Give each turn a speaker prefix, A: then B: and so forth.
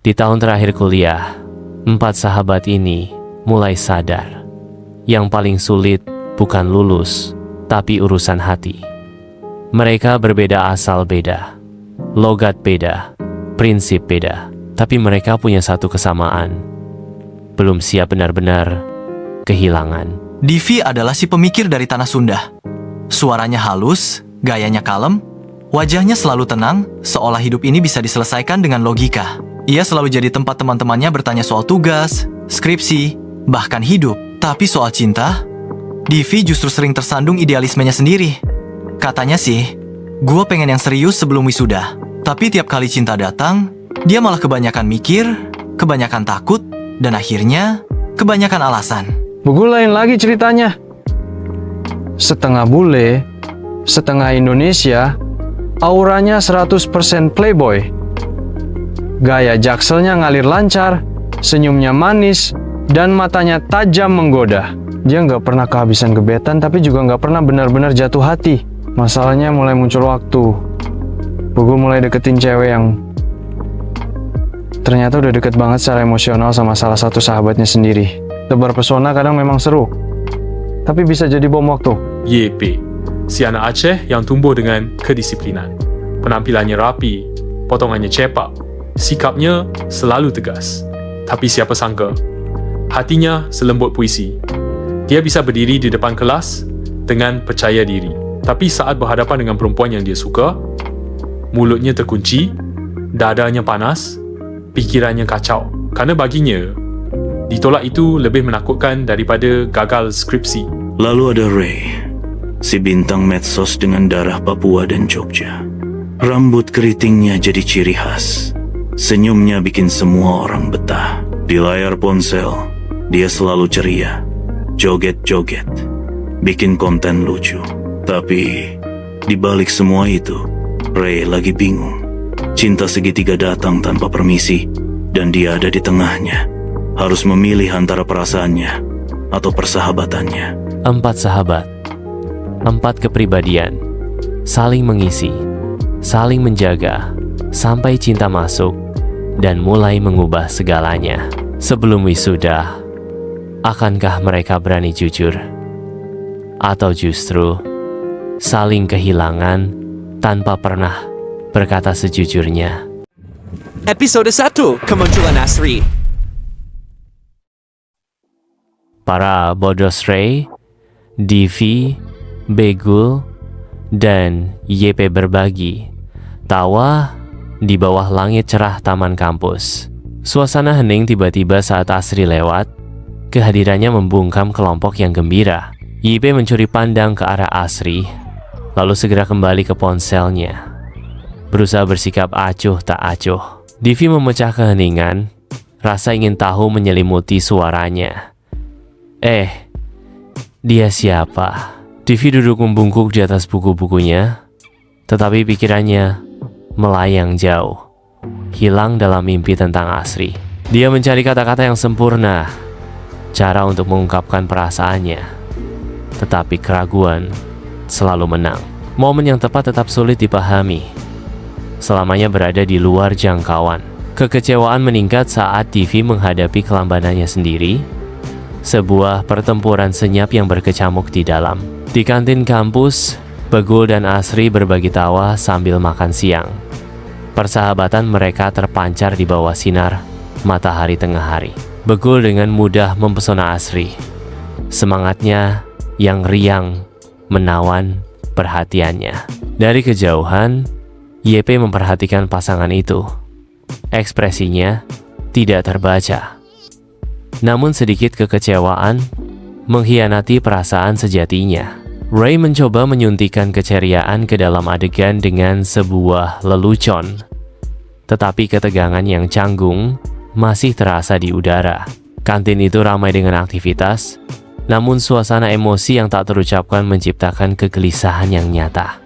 A: Di tahun terakhir kuliah, 4 sahabat ini mulai sadar. Yang paling sulit bukan lulus, tapi urusan hati. Mereka berbeda asal beda, logat beda, prinsip beda. Tapi mereka punya satu kesamaan. Belum siap benar-benar kehilangan.
B: Divi adalah si pemikir dari tanah Sunda. Suaranya halus, gayanya kalem, wajahnya selalu tenang, seolah hidup ini bisa diselesaikan dengan logika. Ia selalu jadi tempat teman-temannya bertanya soal tugas, skripsi, bahkan hidup. Tapi soal cinta, Divi justru sering tersandung idealismenya sendiri. Katanya sih, gue pengen yang serius sebelum wisuda. Tapi tiap kali cinta datang, dia malah kebanyakan mikir, kebanyakan takut, dan akhirnya kebanyakan alasan.
C: Buku lain lagi ceritanya. Setengah bule, setengah Indonesia, auranya 100% playboy. Gaya jakselnya ngalir lancar, senyumnya manis, dan matanya tajam menggoda. Dia nggak pernah kehabisan gebetan, tapi juga nggak pernah benar-benar jatuh hati. Masalahnya mulai muncul waktu. Buku mulai deketin cewek yang ternyata udah deket banget secara emosional sama salah satu sahabatnya sendiri. Tebar pesona kadang memang seru, tapi bisa jadi bom waktu.
D: YP, si anak Aceh yang tumbuh dengan kedisiplinan. Penampilannya rapi, potongannya cepak, sikapnya selalu tegas. Tapi siapa sangka, hatinya selembut puisi. Dia bisa berdiri di depan kelas dengan percaya diri. Tapi saat berhadapan dengan perempuan yang dia suka, mulutnya terkunci, dadanya panas, pikirannya kacau. Karena baginya, ditolak itu lebih menakutkan daripada gagal skripsi.
E: Lalu ada Ray, si bintang medsos dengan darah Papua dan Jogja. Rambut keritingnya jadi ciri khas. Senyumnya bikin semua orang betah. Di layar ponsel, dia selalu ceria, joget-joget, bikin konten lucu. Tapi, di balik semua itu, Ray lagi bingung. Cinta segitiga datang tanpa permisi, dan dia ada di tengahnya. Harus memilih antara perasaannya atau persahabatannya.
A: 4 sahabat, 4 kepribadian, saling mengisi, saling menjaga, sampai cinta masuk dan mulai mengubah segalanya. Sebelum wisuda, akankah mereka berani jujur? Atau justru saling kehilangan tanpa pernah berkata sejujurnya?
F: Episode 1, Kemunculan Asri.
A: Para bodos Ray, Divi, Begul, dan YP berbagi tawa di bawah langit cerah taman kampus. Suasana hening tiba-tiba saat Asri lewat. Kehadirannya membungkam kelompok yang gembira. YP mencuri pandang ke arah Asri, lalu segera kembali ke ponselnya, berusaha bersikap acuh tak acuh. Divi memecah keheningan, rasa ingin tahu menyelimuti suaranya. Dia siapa? Divi duduk membungkuk di atas buku-bukunya, tetapi pikirannya melayang jauh, hilang dalam mimpi tentang Asri. Dia mencari kata-kata yang sempurna, cara untuk mengungkapkan perasaannya, tetapi keraguan selalu menang. Momen yang tepat tetap sulit dipahami. Selamanya berada di luar jangkauan. Kekecewaan meningkat saat Divi menghadapi kelambanannya sendiri. Sebuah pertempuran senyap yang berkecamuk di dalam. Di kantin kampus, Begul dan Asri berbagi tawa sambil makan siang. Persahabatan mereka terpancar di bawah sinar matahari tengah hari. Begul dengan mudah mempesona Asri. Semangatnya yang riang menawan perhatiannya. Dari kejauhan, YP memperhatikan pasangan itu. Ekspresinya tidak terbaca. Namun sedikit kekecewaan mengkhianati perasaan sejatinya. Ray mencoba menyuntikkan keceriaan ke dalam adegan dengan sebuah lelucon. Tetapi ketegangan yang canggung masih terasa di udara. Kantin itu ramai dengan aktivitas, namun suasana emosi yang tak terucapkan menciptakan kegelisahan yang nyata.